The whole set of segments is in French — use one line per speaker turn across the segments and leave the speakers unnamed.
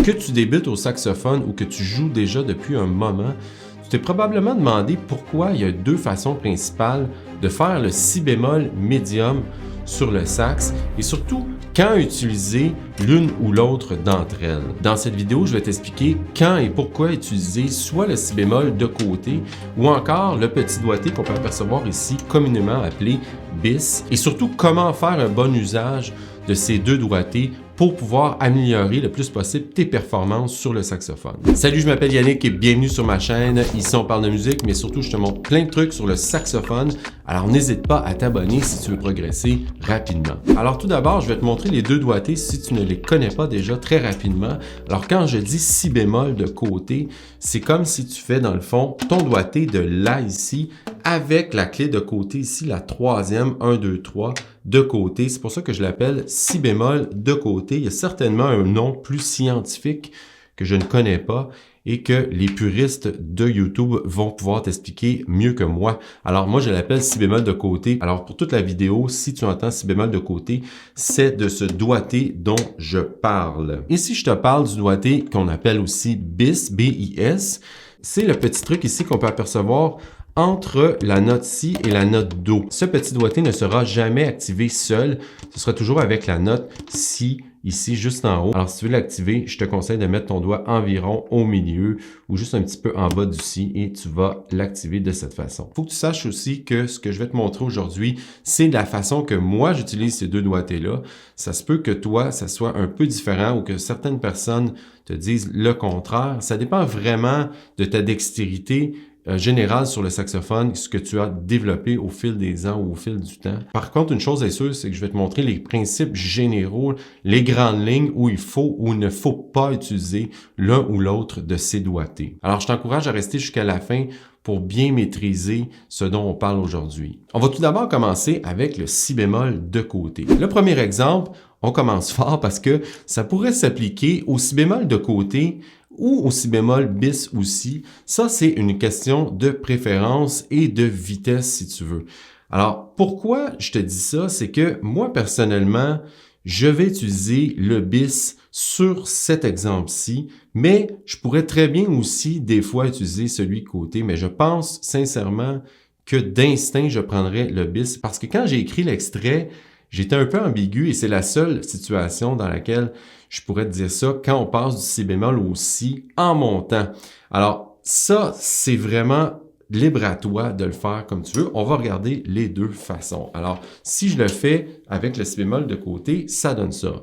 Que tu débutes au saxophone ou que tu joues déjà depuis un moment, tu t'es probablement demandé pourquoi il y a deux façons principales de faire le si bémol médium sur le sax et surtout quand utiliser l'une ou l'autre d'entre elles. Dans cette vidéo, je vais t'expliquer quand et pourquoi utiliser soit le si bémol de côté ou encore le petit doigté qu'on peut apercevoir ici communément appelé bis et surtout comment faire un bon usage de ces deux doigtés pour pouvoir améliorer le plus possible tes performances sur le saxophone. Salut, je m'appelle Yannick et bienvenue sur ma chaîne. Ici, on parle de musique, mais surtout, je te montre plein de trucs sur le saxophone. Alors, n'hésite pas à t'abonner si tu veux progresser rapidement. Alors, tout d'abord, je vais te montrer les deux doigtés si tu ne les connais pas déjà très rapidement. Alors, quand je dis si bémol de côté, c'est comme si tu fais dans le fond ton doigté de La ici avec la clé de côté ici, la troisième, 1, 2, 3, de côté. C'est pour ça que je l'appelle si bémol de côté. Il y a certainement un nom plus scientifique que je ne connais pas et que les puristes de YouTube vont pouvoir t'expliquer mieux que moi. Alors moi, je l'appelle si bémol de côté. Alors pour toute la vidéo, si tu entends si bémol de côté, c'est de ce doigté dont je parle. Ici, je te parle du doigté qu'on appelle aussi bis, B-I-S. C'est le petit truc ici qu'on peut apercevoir entre la note Si et la note Do. Ce petit doigté ne sera jamais activé seul, ce sera toujours avec la note Si ici juste en haut. Alors si tu veux l'activer, je te conseille de mettre ton doigt environ au milieu ou juste un petit peu en bas du Si et tu vas l'activer de cette façon. Il faut que tu saches aussi que ce que je vais te montrer aujourd'hui, c'est la façon que moi j'utilise ces deux doigtés-là. Ça se peut que toi, ça soit un peu différent ou que certaines personnes te disent le contraire. Ça dépend vraiment de ta dextérité général sur le saxophone, ce que tu as développé au fil des ans ou au fil du temps. Par contre, une chose est sûre, c'est que je vais te montrer les principes généraux, les grandes lignes où il faut ou ne faut pas utiliser l'un ou l'autre de ces doigtés. Alors, je t'encourage à rester jusqu'à la fin pour bien maîtriser ce dont on parle aujourd'hui. On va tout d'abord commencer avec le si bémol de côté. Le premier exemple, on commence fort parce que ça pourrait s'appliquer au si bémol de côté ou au si bémol bis aussi. Ça, c'est une question de préférence et de vitesse, si tu veux. Alors, pourquoi je te dis ça? C'est que moi, personnellement, je vais utiliser le bis sur cet exemple-ci, mais je pourrais très bien aussi, des fois, utiliser celui côté, mais je pense sincèrement que d'instinct, je prendrais le bis parce que quand j'ai écrit l'extrait, j'étais un peu ambigu et c'est la seule situation dans laquelle je pourrais te dire ça quand on passe du si bémol au si en montant. Alors ça, c'est vraiment libre à toi de le faire comme tu veux. On va regarder les deux façons. Alors, si je le fais avec le si bémol de côté, ça donne ça.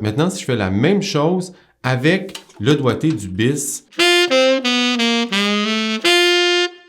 Maintenant, si je fais la même chose avec le doigté du bis,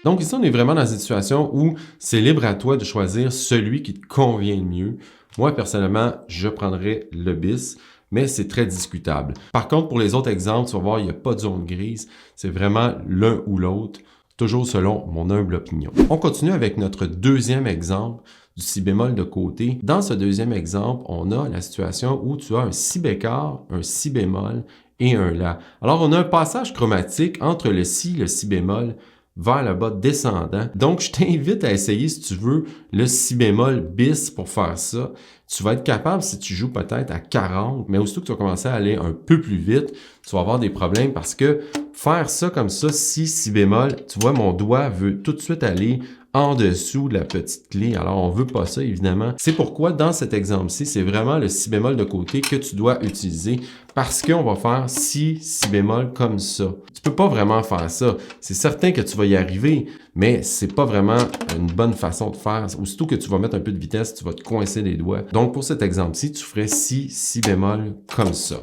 donc ici, on est vraiment dans une situation où c'est libre à toi de choisir celui qui te convient le mieux. Moi, personnellement, je prendrais le bis, mais c'est très discutable. Par contre, pour les autres exemples, tu vas voir, il n'y a pas de zone grise. C'est vraiment l'un ou l'autre, toujours selon mon humble opinion. On continue avec notre deuxième exemple du si bémol de côté. Dans ce deuxième exemple, on a la situation où tu as un si bécard, un si bémol et un la. Alors, on a un passage chromatique entre le si et le si bémol vers le bas descendant. Donc, je t'invite à essayer, si tu veux, le si bémol bis pour faire ça. Tu vas être capable, si tu joues peut-être à 40, mais aussitôt que tu vas commencer à aller un peu plus vite, tu vas avoir des problèmes parce que faire ça comme ça, si bémol, tu vois, mon doigt veut tout de suite aller en dessous de la petite clé. Alors, on veut pas ça, évidemment. C'est pourquoi, dans cet exemple-ci, c'est vraiment le si bémol de côté que tu dois utiliser parce qu'on va faire si bémol comme ça. Tu peux pas vraiment faire ça. C'est certain que tu vas y arriver, mais c'est pas vraiment une bonne façon de faire. Aussitôt que tu vas mettre un peu de vitesse, tu vas te coincer les doigts. Donc, pour cet exemple-ci, tu ferais si bémol comme ça.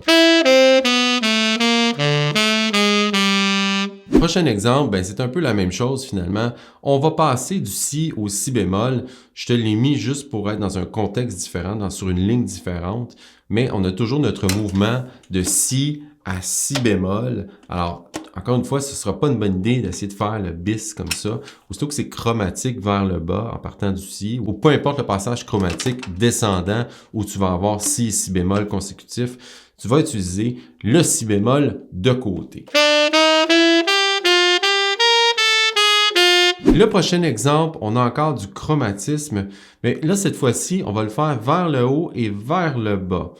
Prochain exemple, ben c'est un peu la même chose finalement. On va passer du si au si bémol. Je te l'ai mis juste pour être dans un contexte différent, sur une ligne différente, mais on a toujours notre mouvement de si à si bémol. Alors, encore une fois, ce ne sera pas une bonne idée d'essayer de faire le bis comme ça. Aussitôt que c'est chromatique vers le bas en partant du si, ou peu importe le passage chromatique descendant où tu vas avoir si et si bémol consécutifs, tu vas utiliser le si bémol de côté. Le prochain exemple, on a encore du chromatisme, mais là, cette fois-ci, on va le faire vers le haut et vers le bas.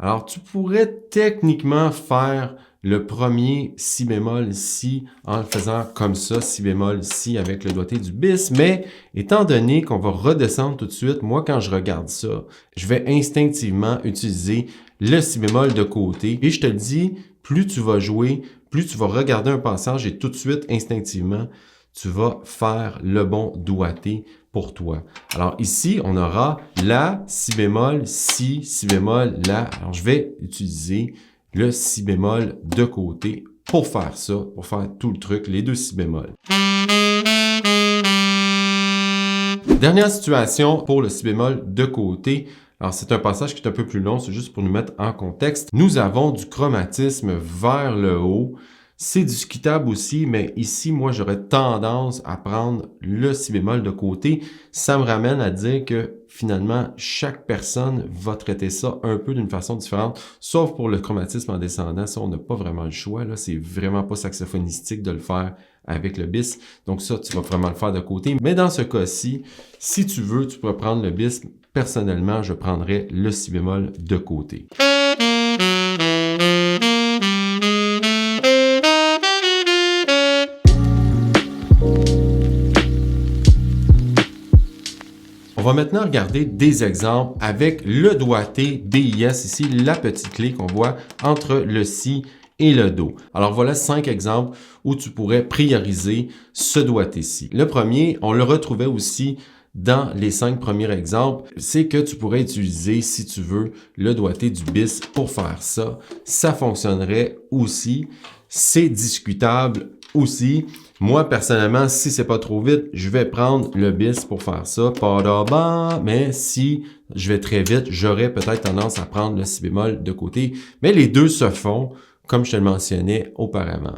Alors, tu pourrais techniquement faire le premier si bémol si en le faisant comme ça, si bémol si avec le doigté du bis, mais étant donné qu'on va redescendre tout de suite, moi quand je regarde ça, je vais instinctivement utiliser le si bémol de côté et je te le dis, plus tu vas jouer, plus tu vas regarder un passage et tout de suite, instinctivement, tu vas faire le bon doigté pour toi. Alors ici, on aura la, si bémol, si bémol, la. Alors je vais utiliser le si bémol de côté pour faire ça, pour faire tout le truc, les deux si bémol. Dernière situation pour le si bémol de côté. Alors, c'est un passage qui est un peu plus long, c'est juste pour nous mettre en contexte. Nous avons du chromatisme vers le haut. C'est discutable aussi, mais ici, moi, j'aurais tendance à prendre le si bémol de côté. Ça me ramène à dire que finalement, chaque personne va traiter ça un peu d'une façon différente, sauf pour le chromatisme en descendant. Ça, on n'a pas vraiment le choix. Là, c'est vraiment pas saxophonistique de le faire avec le bis. Donc ça, tu vas vraiment le faire de côté. Mais dans ce cas-ci, si tu veux, tu peux prendre le bis. Personnellement, je prendrais le si bémol de côté. On va maintenant regarder des exemples avec le doigté BIS, ici la petite clé qu'on voit entre le si et le do. Alors voilà 5 exemples où tu pourrais prioriser ce doigté-ci. Le premier, on le retrouvait aussi dans les 5 premiers exemples, c'est que tu pourrais utiliser, si tu veux, le doigté du bis pour faire ça. Ça fonctionnerait aussi. C'est discutable aussi. Moi, personnellement, si c'est pas trop vite, je vais prendre le bis pour faire ça. Mais si je vais très vite, j'aurais peut-être tendance à prendre le si bémol de côté. Mais les deux se font, comme je te le mentionnais auparavant.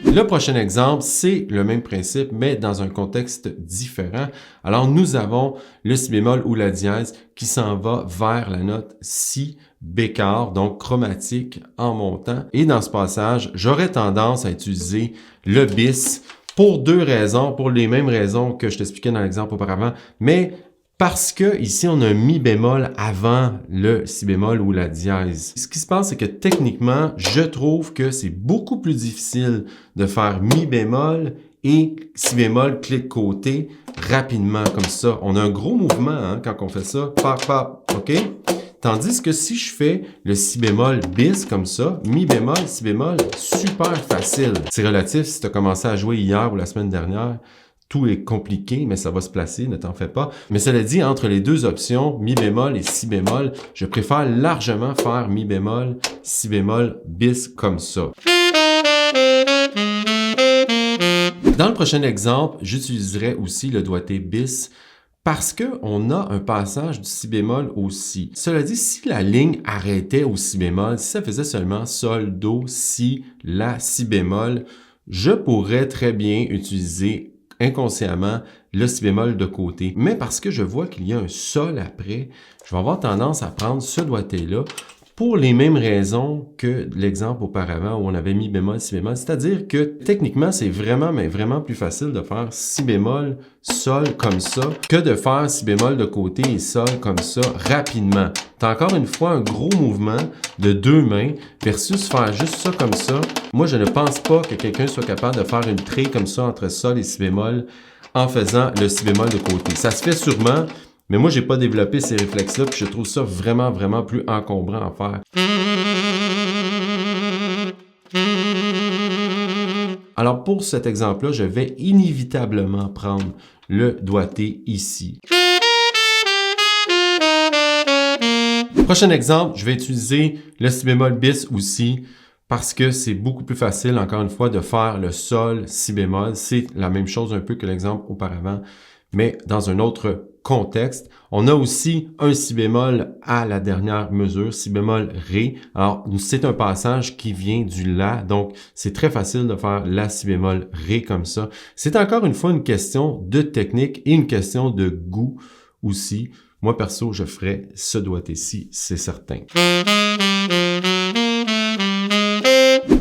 Le prochain exemple, c'est le même principe, mais dans un contexte différent. Alors, nous avons le si bémol ou la dièse qui s'en va vers la note si bécard, donc chromatique en montant. Et dans ce passage, j'aurais tendance à utiliser le bis pour deux raisons, pour les mêmes raisons que je t'expliquais dans l'exemple auparavant, mais parce que ici, on a un mi bémol avant le si bémol ou la dièse. Ce qui se passe, c'est que techniquement, je trouve que c'est beaucoup plus difficile de faire mi bémol et si bémol clic côté rapidement comme ça. On a un gros mouvement quand on fait ça. Pap, pap, OK? Tandis que si je fais le si bémol bis comme ça, mi bémol, si bémol, super facile. C'est relatif si tu as commencé à jouer hier ou la semaine dernière. Tout est compliqué, mais ça va se placer, ne t'en fais pas. Mais cela dit, entre les deux options, mi bémol et si bémol, je préfère largement faire mi bémol, si bémol, bis comme ça. Dans le prochain exemple, j'utiliserai aussi le doigté bis parce qu'on a un passage du si bémol au si. Cela dit, si la ligne arrêtait au si bémol, si ça faisait seulement sol, do, si, la, si bémol, je pourrais très bien utiliser inconsciemment le si bémol de côté. Mais parce que je vois qu'il y a un sol après, je vais avoir tendance à prendre ce doigté-là pour les mêmes raisons que l'exemple auparavant où on avait mi bémol, si bémol. C'est-à-dire que techniquement, c'est vraiment, mais vraiment plus facile de faire si bémol, sol comme ça que de faire si bémol de côté et sol comme ça rapidement. Tu as encore une fois un gros mouvement de deux mains versus faire juste ça comme ça. Moi, je ne pense pas que quelqu'un soit capable de faire une trait comme ça entre sol et si bémol en faisant le si bémol de côté. Ça se fait sûrement, mais moi, j'ai pas développé ces réflexes-là, puis je trouve ça vraiment, vraiment plus encombrant à faire. Alors, pour cet exemple-là, je vais inévitablement prendre le doigté ici. Prochain exemple, je vais utiliser le si bémol bis aussi parce que c'est beaucoup plus facile, encore une fois, de faire le sol, si bémol. C'est la même chose un peu que l'exemple auparavant, mais dans un autre contexte. On a aussi un si bémol à la dernière mesure, si bémol ré. Alors, c'est un passage qui vient du la, donc c'est très facile de faire la si bémol ré comme ça. C'est encore une fois une question de technique et une question de goût aussi. Moi, perso, je ferais ce doigté-ci, c'est certain.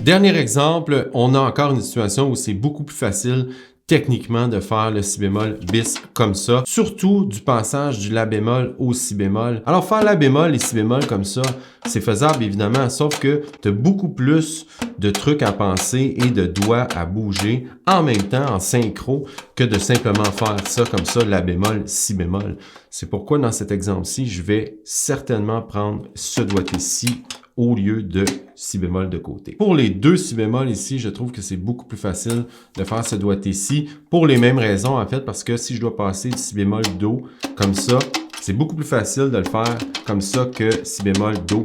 Dernier exemple, on a encore une situation où c'est beaucoup plus facile techniquement de faire le si bémol bis comme ça, surtout du passage du la bémol au si bémol. Alors faire la bémol et si bémol comme ça, c'est faisable évidemment, sauf que tu as beaucoup plus de trucs à penser et de doigts à bouger en même temps, en synchro, que de simplement faire ça comme ça, la bémol, si bémol. C'est pourquoi dans cet exemple-ci, je vais certainement prendre ce doigté-ci au lieu de si bémol de côté. Pour les deux si bémol ici, je trouve que c'est beaucoup plus facile de faire ce doigté-ci pour les mêmes raisons en fait, parce que si je dois passer du si bémol do comme ça, c'est beaucoup plus facile de le faire comme ça que si bémol do.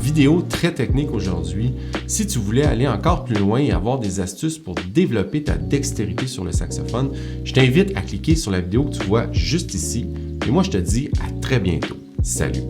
Vidéo très technique aujourd'hui. Si tu voulais aller encore plus loin et avoir des astuces pour développer ta dextérité sur le saxophone, je t'invite à cliquer sur la vidéo que tu vois juste ici. Et moi, je te dis à très bientôt. Salut!